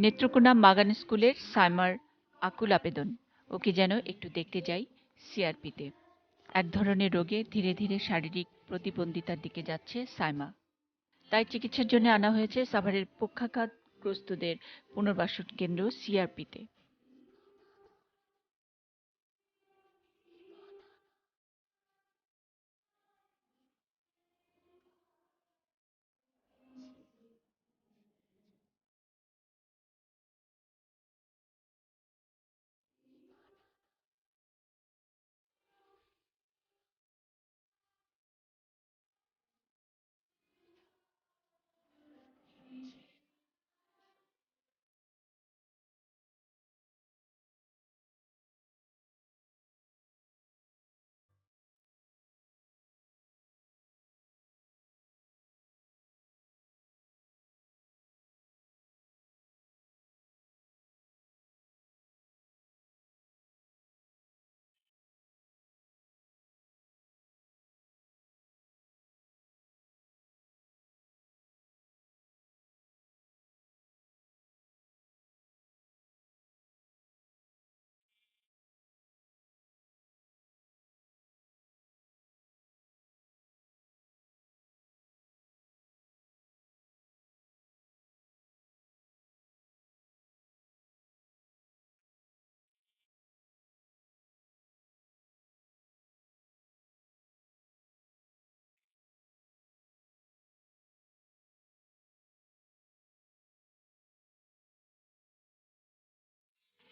নেত্রকোনা মাগান স্কুলের সাইমার আকুল আবেদন, ওকে যেন একটু দেখতে যাই সিআরপিতে। এক ধরনের রোগে ধীরে ধীরে শারীরিক প্রতিবন্ধিতার দিকে যাচ্ছে সাইমা। তাই চিকিৎসার জন্য আনা হয়েছে সাভারের পক্ষাঘাতগ্রস্তদের পুনর্বাসন কেন্দ্র সিআরপিতে।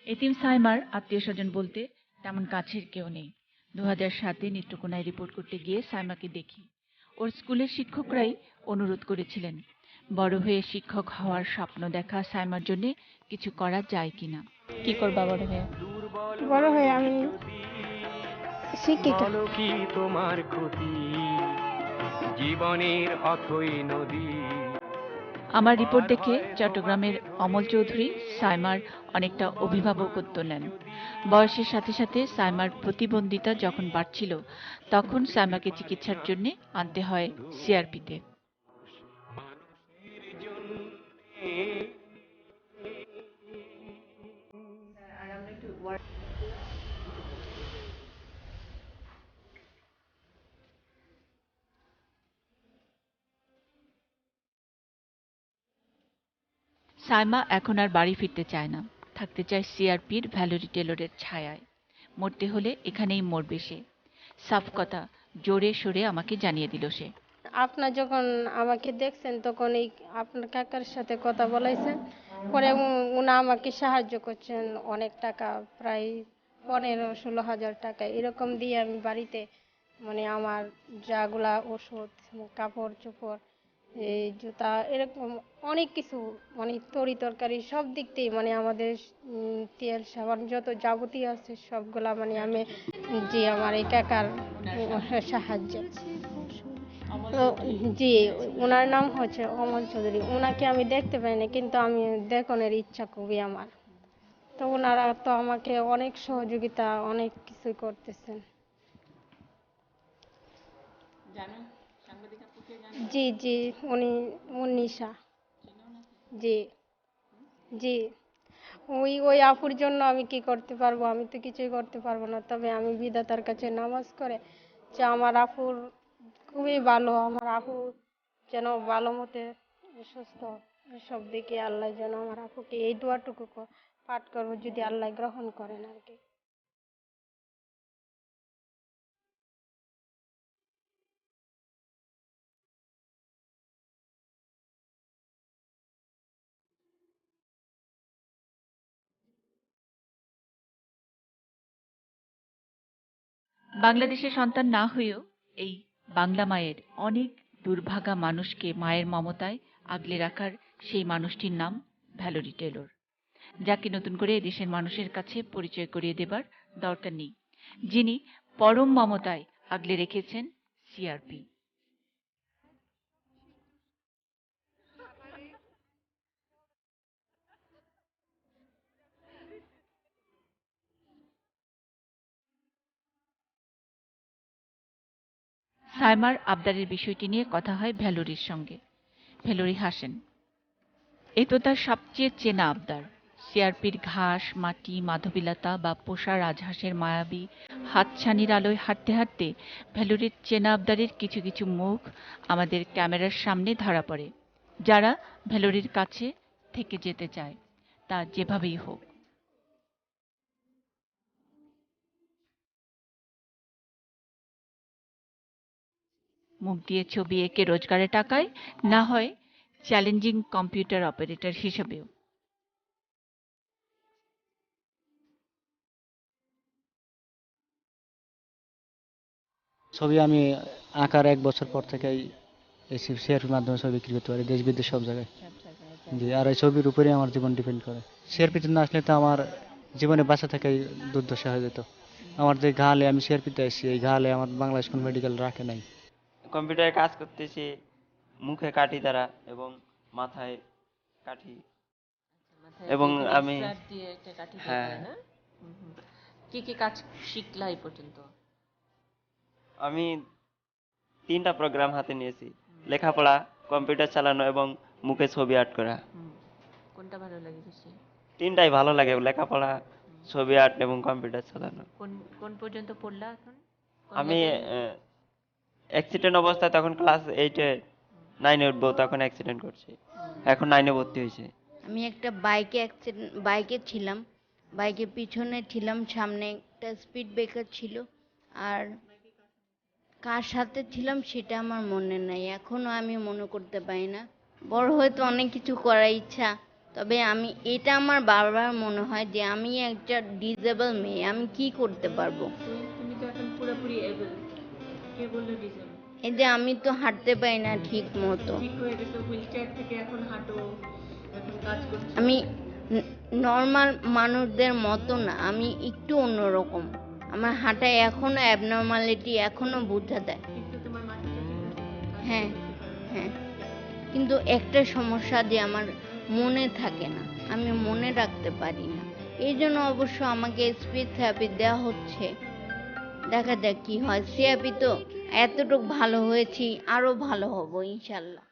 এতিম সাইমার আত্মীয়স্বজন বলতে তেমন কাছের কেউ নেই। 2007-এ নেত্রকোনায় রিপোর্ট করতে গিয়ে সাইমাকে দেখি। ওর স্কুলের শিক্ষকরাই অনুরোধ করেছিলেন বড় হয়ে শিক্ষক হওয়ার স্বপ্ন দেখা সাইমার জন্য কিছু করা যায় কিনা। কি করবা বড় হয়ে? বড় হয়ে আমি শিক্ষিকা। কি তোমার ক্ষতি জীবনের অথই নদী। আমার রিপোর্ট দেখে চট্টগ্রামের অমল চৌধুরী সাইমার অনেকটা অভিভাবকত্ব নেন। বয়সের সাথে সাথে সাইমার প্রতিবন্ধিতা যখন বাড়ছিল, তখন সাইমাকে চিকিৎসার জন্য আনতে হয় সিআরপিতে। সাইমা এখন আর বাড়ি ফিরতে চায় না, থাকতে চায় সিআরপির ভ্যালেরি টেলরের ছায়ায়। মরতে হলে এখানেই মরবে সে। সাফ কথা জোরে সোরে আমাকে জানিয়ে দিল সে। আপনার যখন আমাকে দেখছেন তখন এই আপনার কাকার সাথে কথা বলাইছেন, পরে উনি আমাকে সাহায্য করছেন অনেক টাকা, প্রায় 15-16 হাজার টাকা এরকম দিয়ে আমি বাড়িতে মানে আমার যাগুলা ওষুধ, কাপড় চোপড়, এই জুতা, এরকম অনেক কিছু মানে তরি তরকারি সব দিক দিয়ে মানে আমাদের তেল সাবান যত যাবতীয় আছে সবগুলা মানে আমি যে আমার এই কাকার সাহায্য। তো জি, ওনার নাম হচ্ছে অমল চৌধুরী। ওনাকে আমি দেখতে পাইনি, কিন্তু আমি দেখানোর ইচ্ছা খুবই আমার। তো ওনারা তো আমাকে অনেক সহযোগিতা অনেক কিছুই করতেছেন। জি জি, উনি উনিশা। জি জি, ওই ওই আপুর জন্য আমি কি করতে পারবো? আমি তো কিছুই করতে পারবো না, তবে আমি বিধাতার কাছে নামাজ করে যে আমার আপুর খুবই ভালো, আমার আপু যেন ভালো মতে সুস্থ, সব দিকে আল্লাহ যেন আমার আপুকে এই দোয়াটুকু পাঠ করবো, যদি আল্লাহ গ্রহণ করেন আর কি। বাংলাদেশের সন্তান না হয়েও এই বাংলা মায়ের অনেক দুর্ভাগা মানুষকে মায়ের মমতায় আগলে রাখার সেই মানুষটির নাম ভ্যালেরি টেলর, যাকে নতুন করে এদেশের মানুষের কাছে পরিচয় করিয়ে দেবার দরকার নেই, যিনি পরম মমতায় আগলে রেখেছেন সিআরপি। সাইমার আবদারের বিষয়টি নিয়ে কথা হয় ভ্যালেরির সঙ্গে। ভ্যালেরি হাসেন এ তো তার সবচেয়ে চেনা আবদার। সিআরপির ঘাস, মাটি, মাধবীলতা বা পোষা রাজহাঁসের মায়াবী হাতছানির আলোয় হাঁটতে হাঁটতে ভ্যালুরির চেনা আবদারের কিছু কিছু মুখ আমাদের ক্যামেরার সামনে ধরা পড়ে, যারা ভ্যালুরির কাছে থেকে যেতে চায়, তা যেভাবেই হোক। মুখ দিয়ে ছবি এঁকে রোজগারের টাকায়, না হয় চ্যালেঞ্জিং কম্পিউটার অপারেটর হিসেবেও। ছবি আমি আঁকার 1 বছর পর থেকেই এই সিআরপির মাধ্যমে ছবি বিক্রি করতে পারি দেশ বিদেশ সব জায়গায়। জি, আর এই ছবির উপরেই আমার জীবন ডিপেন্ড করে। সিআরপিতে না আসলে তো আমার জীবনে বাঁচা থাকাই দুর্দশা হয়ে যেত। আমার যে ঘালে আমি সিআরপিতে এসেছি, এই ঘালে আমার বাংলাদেশ কোন মেডিকেল রাখে নাই। কম্পিউটারে কাজ করতেছি মুখে কাঠি দ্বারা এবং মাথায় কাঠি। এবং আমি হ্যাঁ কি কি কাজ শিখলা এই পর্যন্ত? আমি 3টা প্রোগ্রাম হাতে নিয়েছি, লেখাপড়া, কম্পিউটার চালানো এবং মুখে ছবি আর্ট করা। কোনটা ভালো লাগে বেশি? 3টাই ভালো লাগে, লেখাপড়া, ছবি আর্ট এবং কম্পিউটার চালানো। কোন কোন পর্যন্ত পড়লা এখন? আমি অ্যাক্সিডেন্ট অবস্থায় তখন ক্লাস 8-এ 9-এ উঠবো, তখন অ্যাক্সিডেন্ট করছি, এখন 9-এ ভর্তি হয়েছে। আমি একটা বাইকে ছিলাম, বাইকের পিছনে ছিলাম, সামনে একটা স্পিড ব্রেকার ছিল, আর কার সাথে ছিলাম সেটা আমার মনে নাই, এখনো আমি মনে করতে পারি না। বড় হয়তো অনেক কিছু করার ইচ্ছা, তবে এটা আমার বারবার মনে হয় যে আমি একটা ডিসেবল মেয়ে, আমি কি করতে পারবো। তুমি তো এখন পুরোপুরি এবল। কে বললো ডিজেবল? এই যে আমি তো হাঁটতে পারি না ঠিক মতো, ঠিক হয়ে গেছে, হুইলচেয়ার থেকে এখন হাঁটো, এখন কাজ করছো। আমি নর্মাল মানুষদের মতো না, আমি একটু অন্যরকম, আমার হাঁটায় এখনো অ্যাবনর্মালিটি এখনো বোঝা দেয়। কিন্তু তোমার মাথাটা ঠিক আছে, কাজ হ্যাঁ করতে পারো। হ্যাঁ, কিন্তু একটা সমস্যা যে আমার মনে থাকে না, আমি মনে রাখতে পারি না, এই জন্য অবশ্য আমাকে স্পিচ থেরাপি দেওয়া হচ্ছে, দেখা যাক কি হয়। সিআরপি তো এতটুকু ভালো হয়েছি, আরো ভালো হব ইনশাল্লাহ।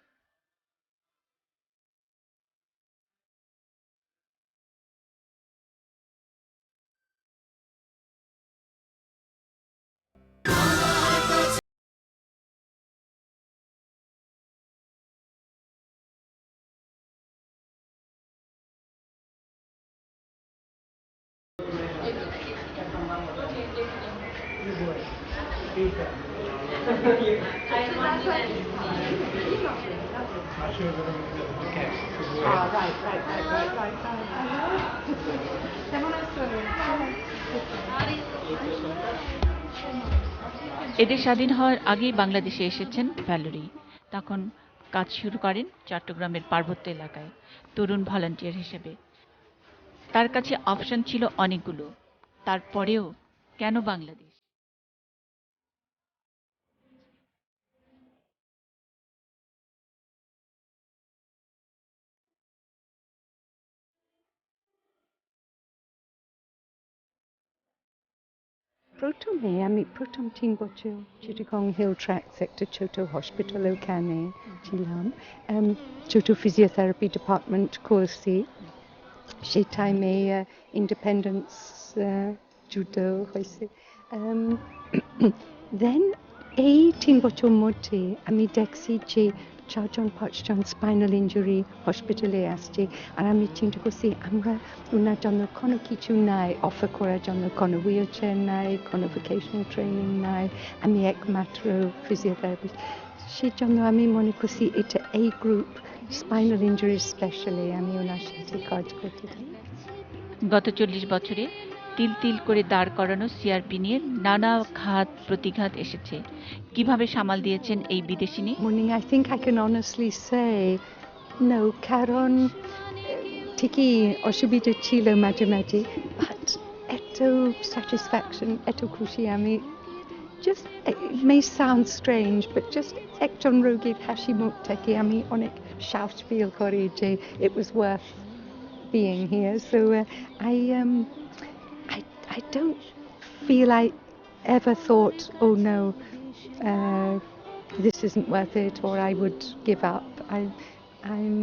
এদের স্বাধীন হওয়ার আগেই বাংলাদেশে এসেছেন ভ্যালেরি। তখন কাজ শুরু করেন চট্টগ্রামের পার্বত্য এলাকায় তরুণ ভলান্টিয়ার হিসেবে। তার কাছে অপশন ছিল অনেকগুলো, তারপরেও কেন বাংলাদেশ? প্রথমে আমি প্রথম 3 বছর চিটাগং হিল ট্র্যাক সেক্টর ছোট হসপিটাল ওখানে ছিলাম, ছোট ফিজিওথেরাপি ডিপার্টমেন্ট করছি। সেই টাইমে ইন্ডিপেন্ডেন্স যুদ্ধ হয়েছে। দেন এই 3 বছর মধ্যে আমি দেখছি যে 4-5জন স্পাইনাল ইঞ্জুরি হসপিটালে আসছে, আর আমি চিন্তা করছি আমরা ওনার জন্য কোনো কিছু নাই অফার করার জন্য, কোনো হুইল চেয়ার নাই, কোনো ভোকেশনাল ট্রেনিং নাই, আমি একমাত্র ফিজিওথেরাপিস্ট। সেই জন্য আমি মনে করছি এটা এই গ্রুপ স্পাইনাল ইঞ্জুরি স্পেশালি আমি ওনার সাথে কাজ করতে চাই। গত 40 বছরে তিল তিল করে দাঁড় করানো সিআরপি নিয়ে নানা ঘাত প্রতিঘাত এসেছে। কিভাবে সামাল দিয়েছেন এই বিদেশিনী? Morning, I think I can honestly say no, কারণ ঠিকই অসুবিধা ছিল মাঝে মাঝে, বাট এত স্যাটিসফ্যাকশন, এত খুশি আমি, just it may sound strange, but just একজন রোগীর হাসি মুখ থেকে আমি অনেক সাহস ফিল করি যে it was worth being here. So I don't feel I ever thought, oh no, this isn't worth it, or I would give up. I'm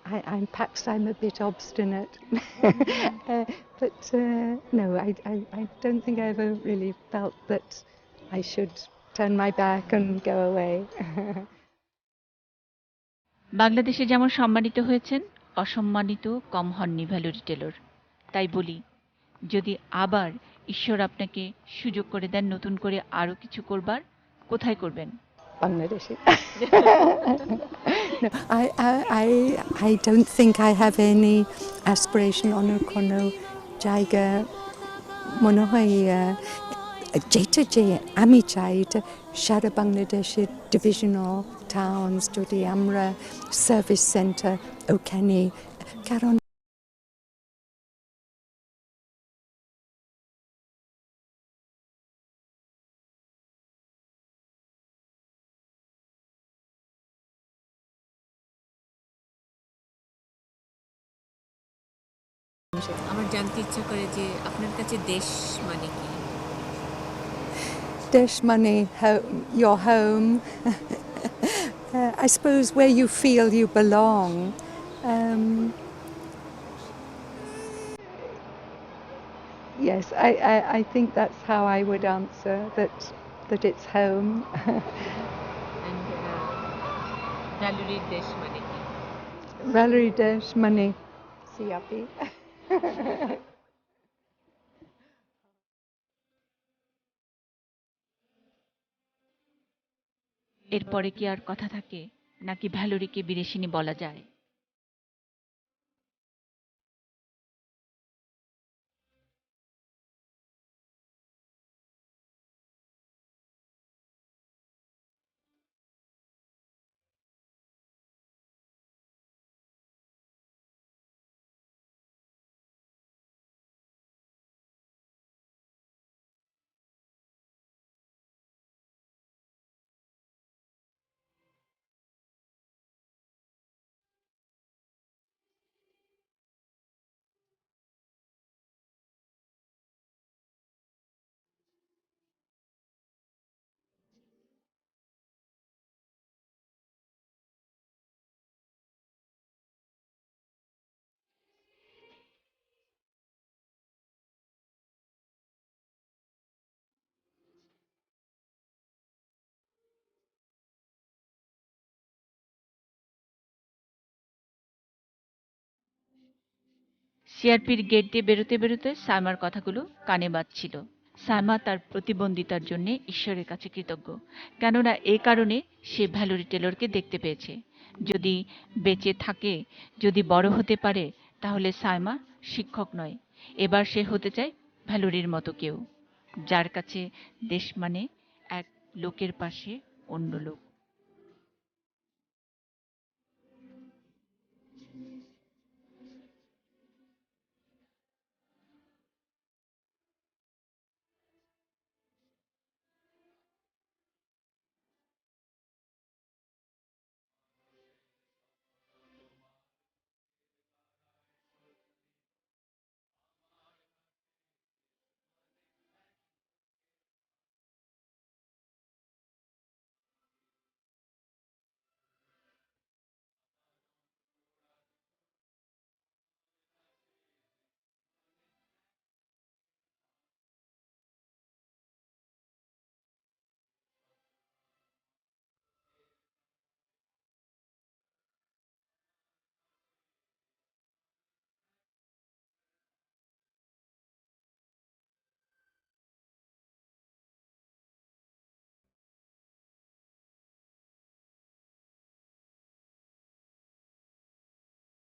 perhaps I'm a bit obstinate. But no, I don't think I ever really felt that I should turn my back and go away. বাংলাদেশে যেমন সম্মানিত হয়েছেন, অসম্মানিত কম হননি Valerie Taylor. তাই বলি, যদি আবার ঈশ্বর আপনাকে সুযোগ করে দেন নতুন করে আরো কিছু করবার, কোথায় করবেন? Bangladeshi. No, I don't think I have any aspiration on কোনো জায়গা মনে হয় যেটা যে আমি চাই এটা সারা বাংলাদেশের ডিভিশনাল টাউনস যদি আমরা সার্ভিস সেন্টার ওখানে, কারণ আমার জানতে ইচ্ছা করে যে আপনার কাছে দেশ মানে কি? দেশ মানে your home. I suppose where you feel you belong. Yes, I think that's how I would answer, that it's home. ভ্যালেরির দেশ মানে কি? Valerie Desh Money. Siapi. এরপরে কি আর কথা থাকে, নাকি ভ্যালেরিকে বিদেশিনী বলা যায়? সিআরপির গেট দিয়ে বেরোতে বেরোতে সাইমার কথাগুলো কানে বাজছিল। সাইমা তার প্রতিবন্ধিতার জন্য ঈশ্বরের কাছে কৃতজ্ঞ, কেননা এই কারণে সে ভ্যালেরি টেলরকে দেখতে পেয়েছে। যদি বেঁচে থাকে, যদি বড় হতে পারে, তাহলে সাইমা শিক্ষক নয়, এবার সে হতে চায় ভ্যালেরির মতো কেউ, যার কাছে দেশ মানে এক লোকের পাশে অন্য লোক।